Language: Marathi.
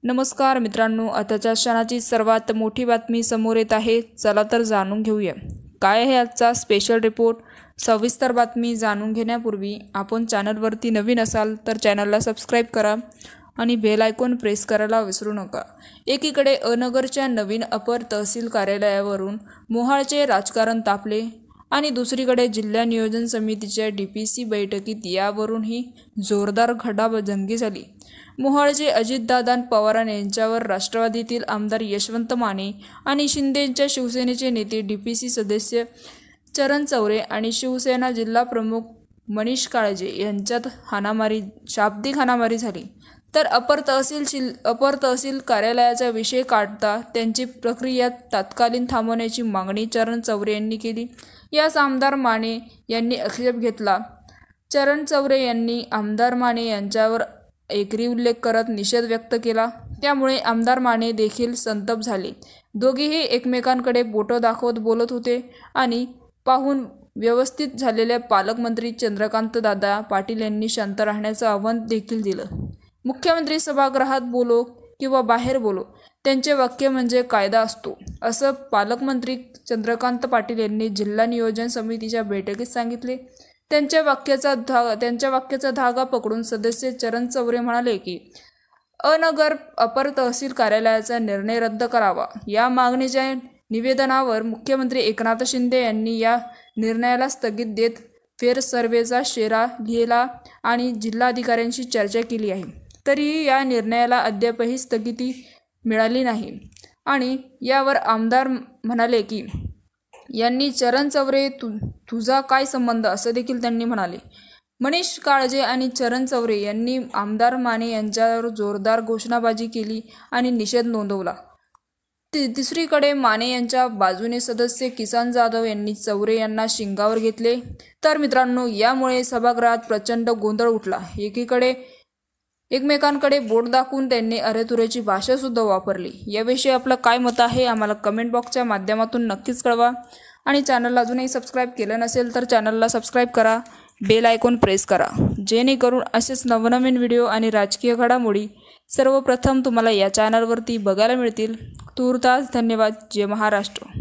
नमस्कार मित्रांनो, आताच्या क्षणाची सर्वात मोठी बातमी समोर येत आहे। चला तर जाणून घेऊया काय आहे आजचा स्पेशल रिपोर्ट। सविस्तर बातमी जाणून घेण्यापूर्वी आपण चॅनलवरती नवीन असाल तर चॅनलला सबस्क्राइब करा आणि बेल आयकॉन प्रेस करायला विसरू नका। एकीकडे अनगरच्या नवीन अपर तहसील कार्यालयावरून मोहाळचे राजकारण तापले आणि दुसरीकडे जिल्हा नियोजन समितीच्या डीपीसी बैठकीत यावरूनही जोरदार खडाजंगी झाली। मोहाळचे अजितदादा पवार यांच्यावर राष्ट्रवादीतील आमदार यशवंत माने आणि शिंदेच्या शिवसेनेचे नेते डीपीसी सदस्य चरण चौरे आणि शिवसेना जिल्हा प्रमुख मनीष काळजे यांच्यात शाब्दिक हाणामारी झाली। तर अपर तहसील कार्यालयाचा विषय काढता त्यांची प्रक्रिया तात्कालीन थांबवण्याची मागणी चरण चौरे यांनी केली। यास आमदार माने यांनी आक्षेप घेतला। चरण चौरे यांनी आमदार माने यांच्यावर एकरी उल्लेख करत निषेध व्यक्त केला। त्यामुळे आमदार माने देखील संतप्त झाले। दोघेही एकमेकांकडे बोटं दाखवत बोलत होते आणि पाहून व्यवस्थित झालेल्या पालकमंत्री चंद्रकांतदादा पाटील यांनी शांत राहण्याचं आव्हान देखील दिलं। मुख्यमंत्री सभागृहात बोलो किंवा बाहेर बोलो, त्यांचे वाक्य म्हणजे कायदा असतो, असं पालकमंत्री चंद्रकांत पाटील यांनी जिल्हा नियोजन समितीच्या बैठकीत सांगितले। त्यांच्या वाक्याचा धागा पकडून सदस्य चरण चौरे म्हणाले की अनगर अपर तहसील कार्यालयाचा निर्णय रद्द करावा। या मागणीच्या निवेदनावर मुख्यमंत्री एकनाथ शिंदे यांनी या निर्णयाला स्थगित देत फेरसर्व्हेचा शेरा लिहिला आणि जिल्हाधिकाऱ्यांशी चर्चा केली आहे। तरीही या निर्णयाला अद्यापही स्थगिती मिळाली नाही आणि यावर आमदार म्हणाले की यांनी चरण चौरे तुझा काय संबंध असं देखील त्यांनी म्हणाले। मनीष काळजे आणि चरण चौरे यांनी आमदार माने यांच्यावर जोरदार घोषणाबाजी केली आणि निषेध नोंदवला। दुसरीकडे माने यांच्या बाजूने सदस्य किसन जाधव यांनी चौरे यांना शिंगावर घेतले। तर मित्रांनो, यामुळे सभागृहात प्रचंड गोंधळ उठला। एकीकडे एकमेकांकडे बोट दाखवून त्यांनी अरेतुरेची भाषा सुद्धा वापरली। याविषयी आपलं काय मत आहे आम्हाला कमेंट बॉक्सच्या माध्यमातून नक्कीच कळवा आणि चॅनलला अजूनही सबस्क्राइब केलं नसेल तर चॅनलला सबस्क्राइब करा, बेल आयकॉन प्रेस करा, जेणेकरून असेच नवनवीन व्हिडिओ आणि राजकीय घडामोडी सर्वप्रथम तुम्हाला या चॅनलवरती बघायला मिळतील। तूर्तास धन्यवाद। जय महाराष्ट्र।